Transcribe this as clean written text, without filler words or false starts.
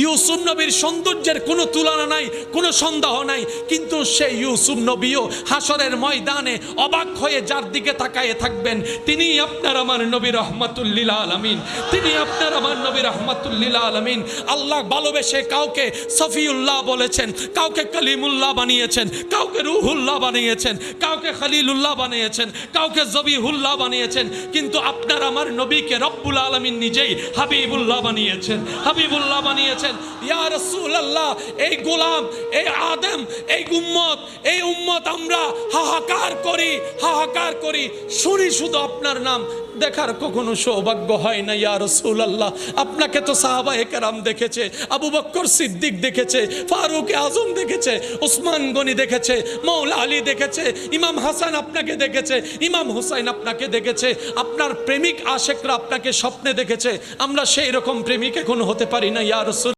ইউসুফ নবীর সৌন্দর্যের কোনো তুলনা নাই, কোনো সন্দেহ নাই, কিন্তু সেই ইউসুফ নবীও হাসরের ময়দানে অবাক হয়ে যার দিকে তাকায়ে থাকবেন তিনি আপনার আমার নবী রাহমাতুল লিল আলামিন, তিনি আপনার আমার নবী রাহমাতুল লিল আলামিন। আল্লাহ ভালোবেসে কাউকে সফিউল্লাহ বলেছেন, কাউকে কলিমুল্লাহ বানিয়েছেন, কাউকে রুহুল্লাহ বানিয়েছেন, কাউকে খলিলুল্লাহ বানিয়েছেন, কাউকে জবিহুল্লাহ বানিয়েছেন, কিন্তু আপনার আমার নবীকে রব্বুল আলামিন নিজেই হাবিবুল্লাহ বানিয়েছেন, হাবিবুল্লাহ বানিয়েছেন। ইয়া রাসূলুল্লাহ, এই গোলাম, এই আদম, এই উম্মত আমরা হাহাকার করি, শুনি শুধু আপনার নাম, দেখার কখনো সৌভাগ্য হয় না। ইয়া রাসূলুল্লাহ, আপনাকে তো সাহাবায়ে কেরাম দেখেছে, আবু বকর সিদ্দিক দেখেছে, ফারুক আজম দেখেছে, ওসমান গনি দেখেছে, মৌলা আলী দেখেছে, ইমাম হাসান আপনাকে দেখেছে, ইমাম হুসাইন আপনাকে দেখেছে, আপনার প্রেমিক আশেকরা আপনাকে স্বপ্নে দেখেছে। আমরা সেই রকম প্রেমিক এখন হতে পারি না ইয়া রাসূল।